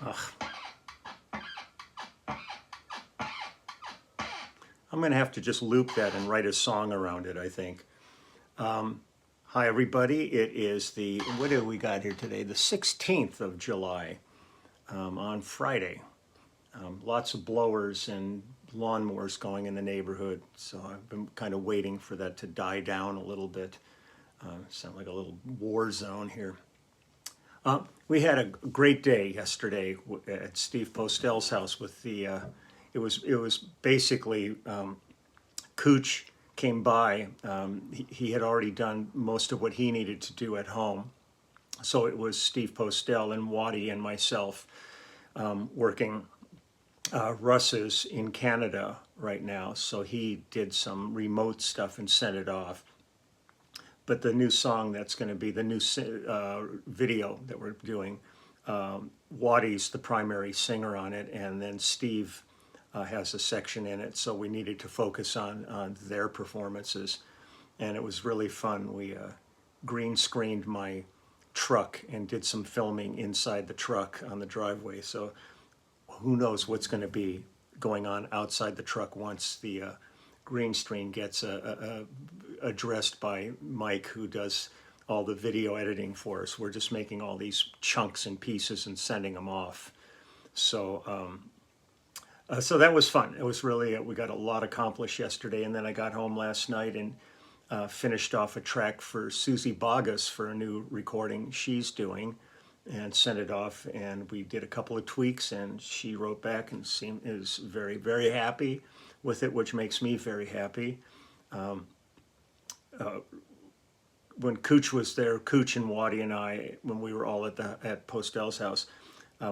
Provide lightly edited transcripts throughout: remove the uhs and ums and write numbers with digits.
Ugh. I'm going to have to just loop that and write a song around it, I think. Hi, everybody. It is what do we got here today? The 16th of July on Friday. Lots of blowers and lawnmowers going in the neighborhood, so I've been kind of waiting for that to die down a little bit. Sound like a little war zone here. We had a great day yesterday at Steve Postel's house with it was basically Cooch came by. He had already done most of what he needed to do at home. So it was Steve Postel and Waddy and myself working. Russ is in Canada right now, so he did some remote stuff and sent it off. But the new song that's going to be the new video that we're doing, Waddy's the primary singer on it, and then Steve has a section in it, so we needed to focus on their performances. And it was really fun. We green screened my truck and did some filming inside the truck on the driveway. So who knows what's going to be going on outside the truck once the green screen gets addressed by Mike, who does all the video editing for us. We're just making all these chunks and pieces and sending them off. So so that was fun. It was really, we got a lot accomplished yesterday, and then I got home last night and finished off a track for Susie Bogus for a new recording she's doing, and sent it off, and we did a couple of tweaks, and she wrote back and is very, very happy with it, which makes me very happy. When Cooch was there, Cooch and Waddy and I, when we were all at Postel's house,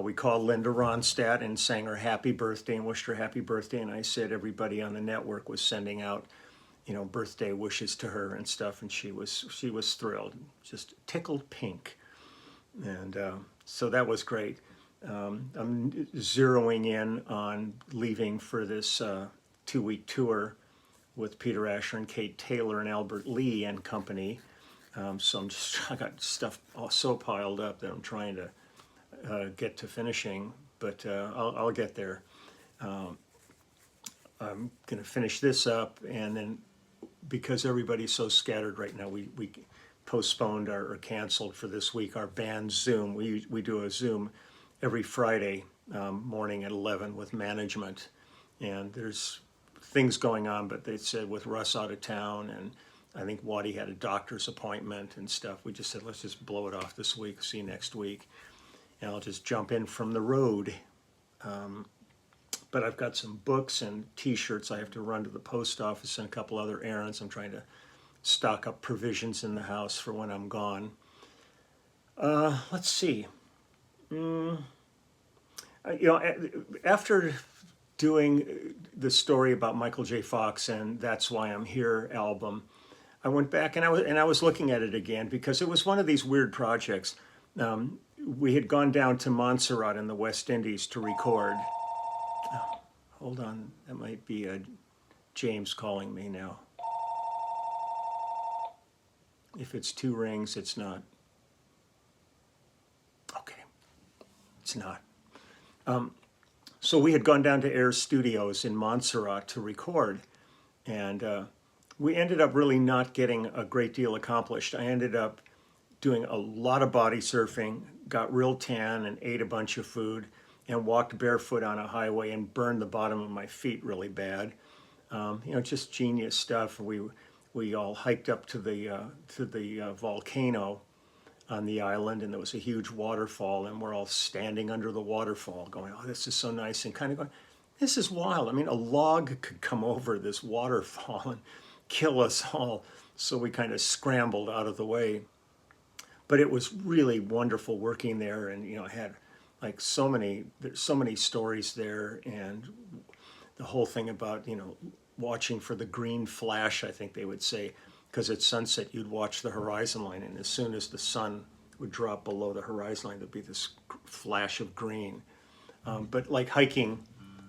we called Linda Ronstadt and sang her happy birthday and wished her happy birthday. And I said everybody on the network was sending out, birthday wishes to her and stuff, and she was thrilled, just tickled pink. And so that was great. I'm zeroing in on leaving for this 2-week tour with Peter Asher and Kate Taylor and Albert Lee and company. So I got stuff so piled up that I'm trying to get to finishing, but I'll get there. I'm going to finish this up, and then because everybody's so scattered right now, we postponed or canceled for this week our band Zoom. We do a Zoom every Friday morning at 11 with management, and there's things going on, but they said with Russ out of town, and I think Waddy had a doctor's appointment and stuff, we just said let's just blow it off this week, see you next week, and I'll just jump in from the road. But I've got some books and t-shirts I have to run to the post office and a couple other errands. I'm trying to stock up provisions in the house for when I'm gone. Let's see. After doing the story about Michael J. Fox and That's Why I'm Here album, I went back and I was looking at it again because it was one of these weird projects. We had gone down to Montserrat in the West Indies to record. Oh, hold on, that might be James calling me now. If it's 2 rings, it's not. Okay, it's not. So we had gone down to Air Studios in Montserrat to record, and we ended up really not getting a great deal accomplished. I ended up doing a lot of body surfing, got real tan and ate a bunch of food, and walked barefoot on a highway and burned the bottom of my feet really bad. Just genius stuff. We all hiked up to the volcano on the island, and there was a huge waterfall, and we're all standing under the waterfall going, oh, this is so nice, and kind of going, this is wild. I mean, a log could come over this waterfall and kill us all. So we kind of scrambled out of the way. But it was really wonderful working there, and I had like there's so many stories there, and the whole thing about watching for the green flash, I think they would say, because at sunset you'd watch the horizon line, and as soon as the sun would drop below the horizon line, there'd be this flash of green. But like hiking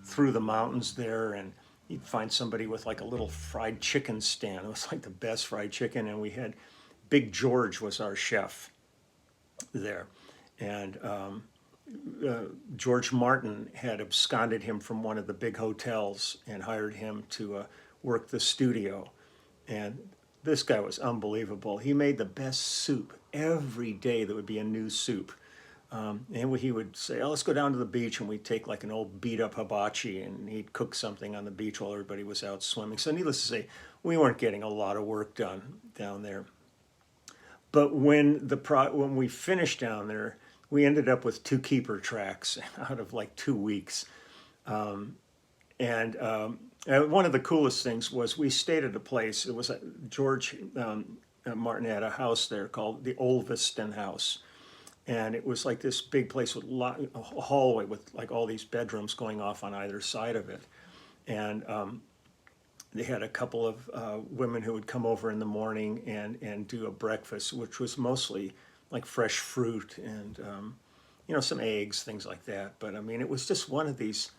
through the mountains there, and you'd find somebody with like a little fried chicken stand. It was like the best fried chicken, and we had Big George was our chef there, and George Martin had absconded him from one of the big hotels and hired him to work the studio. And this guy was unbelievable. He made the best soup. Every day there would be a new soup. And he would say, oh, let's go down to the beach, and we'd take like an old beat up hibachi, and he'd cook something on the beach while everybody was out swimming. So needless to say, we weren't getting a lot of work done down there. But when we finished down there, we ended up with 2 keeper tracks out of like 2 weeks. And one of the coolest things was we stayed at a place. It was George Martin had a house there called the Olveston House. And it was like this big place with a hallway with like all these bedrooms going off on either side of it. And they had a couple of women who would come over in the morning and do a breakfast, which was mostly like fresh fruit and, some eggs, things like that. But I mean, it was just one of these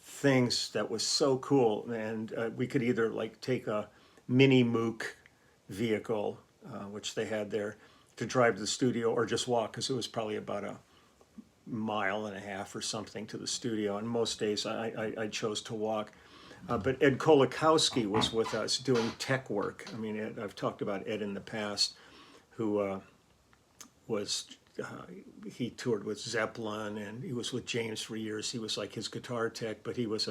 things that was so cool. And we could either like take a mini mook vehicle, which they had there, to drive to the studio, or just walk, because it was probably about a mile and a half or something to the studio. And most days I chose to walk. But Ed Kolakowski was with us doing tech work. I mean, I've talked about Ed in the past, who he toured with Zeppelin, and he was with James for years. He was like his guitar tech, but he was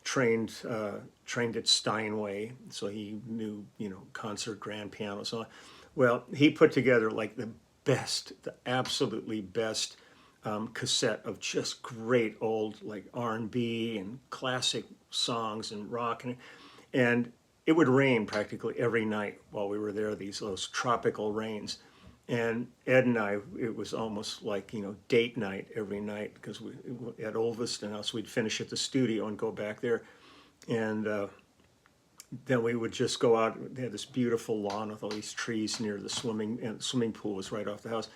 trained at Steinway, so he knew, concert grand piano. So, well, he put together like the absolutely best cassette of just great old like R&B and classic songs and rock, and it would rain practically every night while we were there. Those tropical rains, and Ed and I, it was almost like date night every night, because we at Olveston House, we'd finish at the studio and go back there, and then we would just go out. They had this beautiful lawn with all these trees near the swimming pool was right off the house.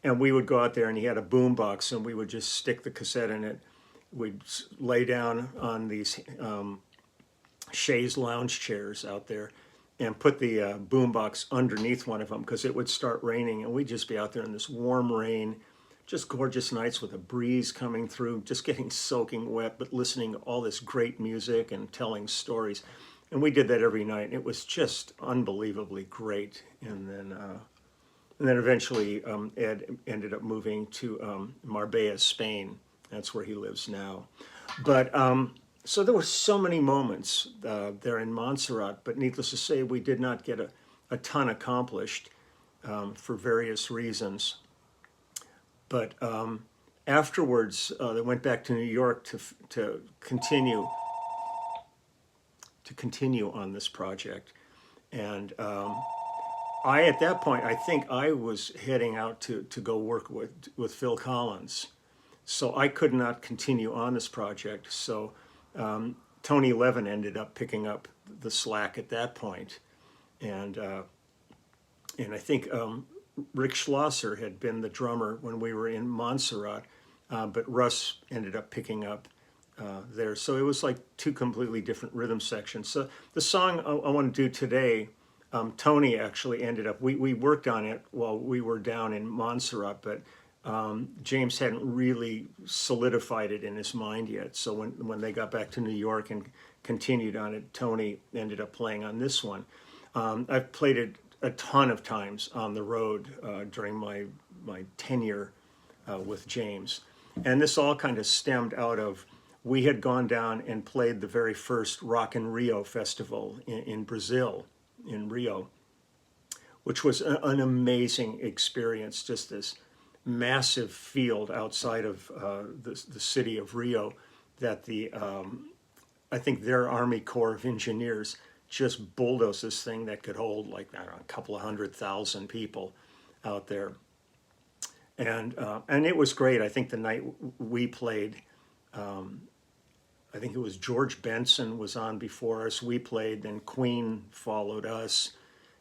And we would go out there, and he had a boom box, and we would just stick the cassette in it. We'd lay down on these chaise lounge chairs out there and put the boom box underneath one of them, because it would start raining, and we'd just be out there in this warm rain, just gorgeous nights with a breeze coming through, just getting soaking wet, but listening to all this great music and telling stories. And we did that every night, and it was just unbelievably great. And then eventually Ed ended up moving to Marbella, Spain. That's where he lives now. But so there were so many moments there in Montserrat, but needless to say, we did not get a ton accomplished for various reasons. But afterwards, they went back to New York to continue on this project. And at that point, I think I was heading out to go work with Phil Collins. So I could not continue on this project. So Tony Levin ended up picking up the slack at that point. And I think Rick Schlosser had been the drummer when we were in Montserrat, but Russ ended up picking up there. So it was like 2 completely different rhythm sections. So the song I want to do today, Tony actually ended up, we worked on it while we were down in Montserrat, but James hadn't really solidified it in his mind yet. So when they got back to New York and continued on it, Tony ended up playing on this one. I've played it a ton of times on the road during my tenure with James. And this all kind of stemmed out of, we had gone down and played the very first Rock in Rio festival in Brazil, in Rio, which was an amazing experience. Just this massive field outside of the city of Rio that I think their Army Corps of Engineers just bulldozed this thing that could hold like, I don't know, a couple of 100,000 people out there. And it was great. I think the night we played, I think it was George Benson was on before us. We played, then Queen followed us.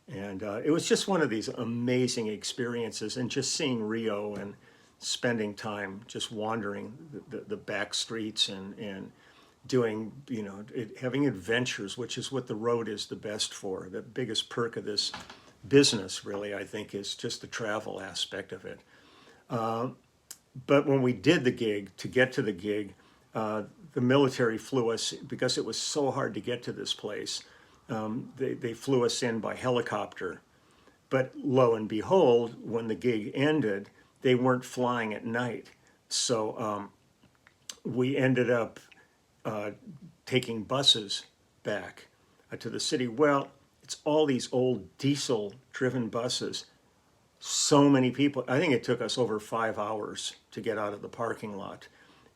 And it was just one of these amazing experiences, and just seeing Rio and spending time just wandering the back streets and doing, having adventures, which is what the road is the best for. The biggest perk of this business, really, I think, is just the travel aspect of it. But when we did the gig, to get to the gig, the military flew us, because it was so hard to get to this place, they flew us in by helicopter. But lo and behold, when the gig ended, they weren't flying at night. So we ended up taking buses back to the city. Well, it's all these old diesel-driven buses. So many people. I think it took us over 5 hours to get out of the parking lot.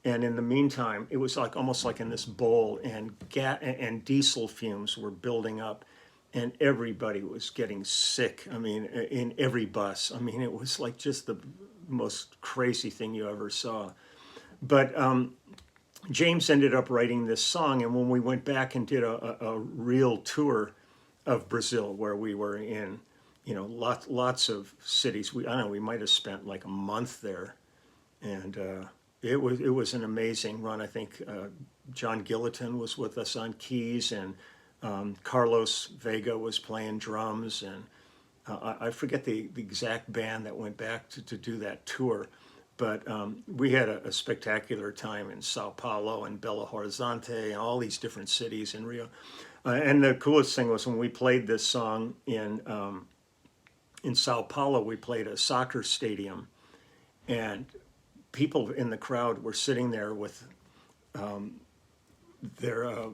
And in the meantime, it was like almost like in this bowl, and diesel fumes were building up, and everybody was getting sick. I mean, in every bus. I mean, it was like just the most crazy thing you ever saw. But James ended up writing this song, and when we went back and did a real tour of Brazil, where we were in, lots of cities. I don't know, we might have spent like a month there, and it was an amazing run. I think John Gilliton was with us on keys, and Carlos Vega was playing drums, and I forget the exact band that went back to do that tour. But we had a spectacular time in Sao Paulo and Belo Horizonte and all these different cities in Rio. And the coolest thing was when we played this song in Sao Paulo, we played a soccer stadium, and people in the crowd were sitting there with their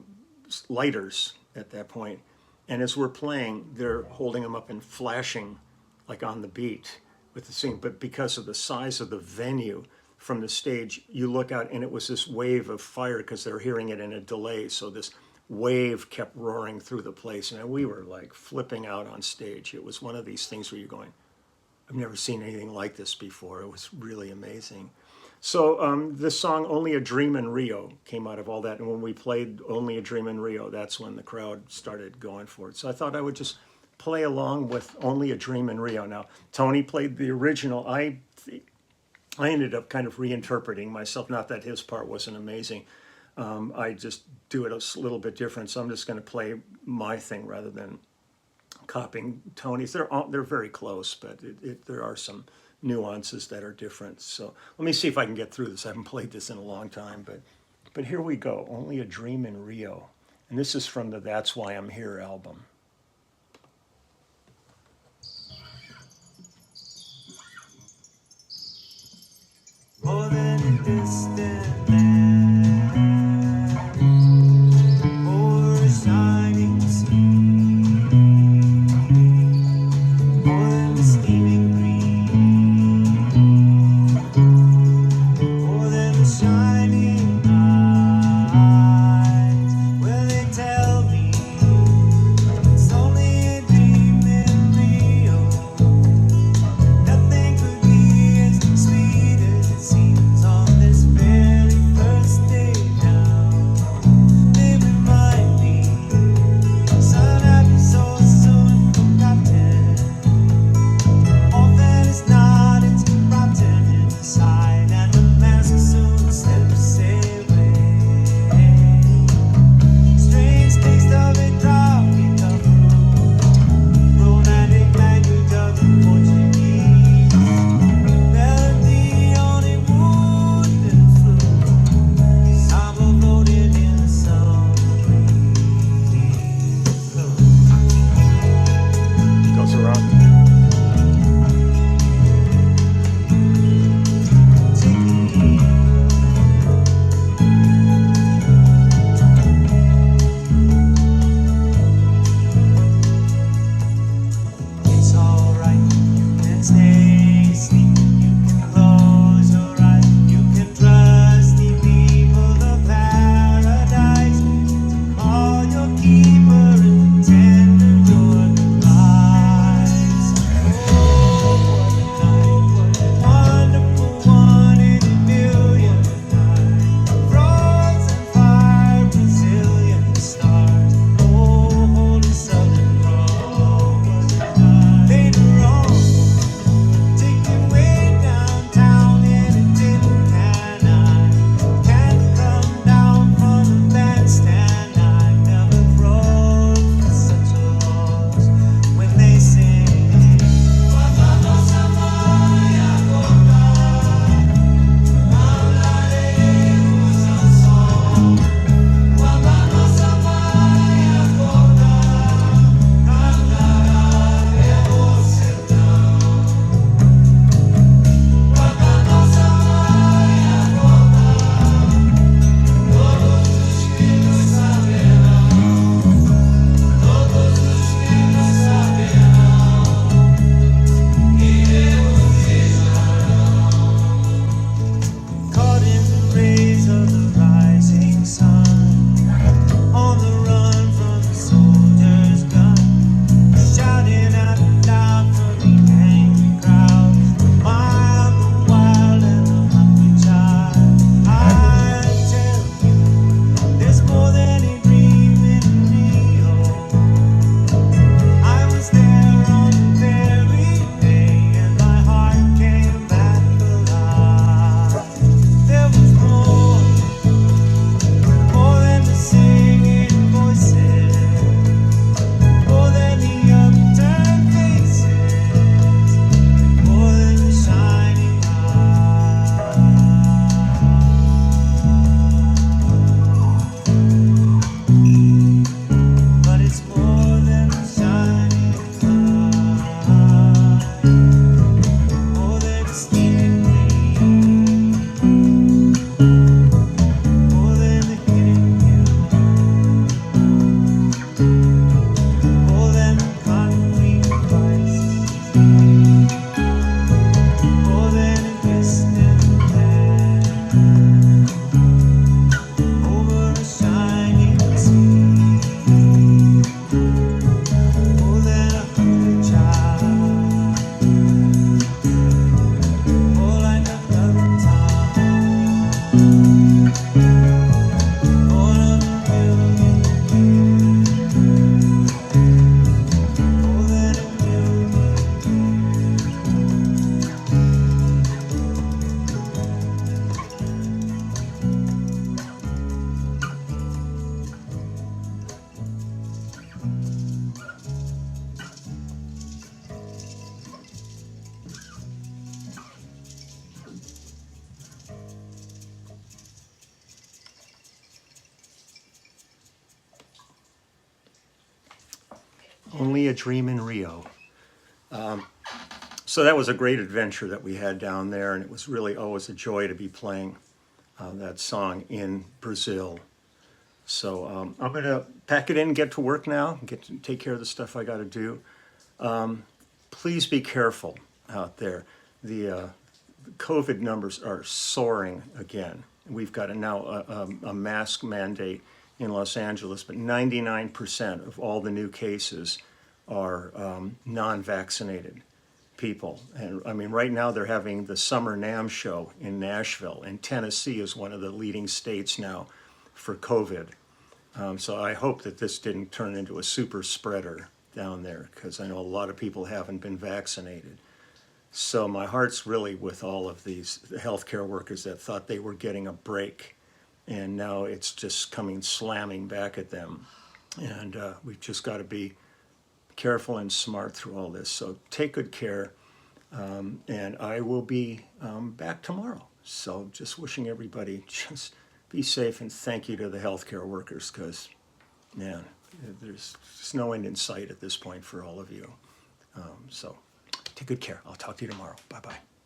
lighters at that point. And as we're playing, they're holding them up and flashing like on the beat with the scene. But because of the size of the venue from the stage, you look out and it was this wave of fire, because they're hearing it in a delay. So this wave kept roaring through the place, and we were like flipping out on stage. It was one of these things where you're going, I've never seen anything like this before. It was really amazing. So the song Only a Dream in Rio came out of all that. And when we played Only a Dream in Rio, that's when the crowd started going for it. So I thought I would just play along with Only a Dream in Rio. Now, Tony played the original. I ended up kind of reinterpreting myself. Not that his part wasn't amazing. I just do it a little bit different. So I'm just going to play my thing rather than copying Tony's. They're very close, but there are some nuances that are different. So let me see if I can get through this. I haven't played this in a long time, but here we go. Only a Dream in Rio. And this is from the That's Why I'm Here album. More than a distant land, or a shining sea, more than a steaming breeze, more than a shining eyes. Well, they tell me it's only a dream in Rio. Nothing could be as sweet as it seems on this fair. Only a dream in Rio. So that was a great adventure that we had down there, and it was really always a joy to be playing that song in Brazil. So I'm gonna pack it in, get to work now, get to take care of the stuff I got to do. Please be careful out there. The COVID numbers are soaring again. We've got a mask mandate in Los Angeles, but 99% of all the new cases are non-vaccinated people. And I mean, right now they're having the Summer NAMM show in Nashville, and Tennessee is one of the leading states now for COVID. So I hope that this didn't turn into a super spreader down there, because I know a lot of people haven't been vaccinated. So my heart's really with all of these healthcare workers that thought they were getting a break, and now it's just coming slamming back at them. And we've just got to be careful and smart through all this. So take good care, and I will be back tomorrow. So just wishing everybody just be safe, and thank you to the healthcare workers, because, man, there's just no end in sight at this point for all of you. So take good care. I'll talk to you tomorrow. Bye-bye.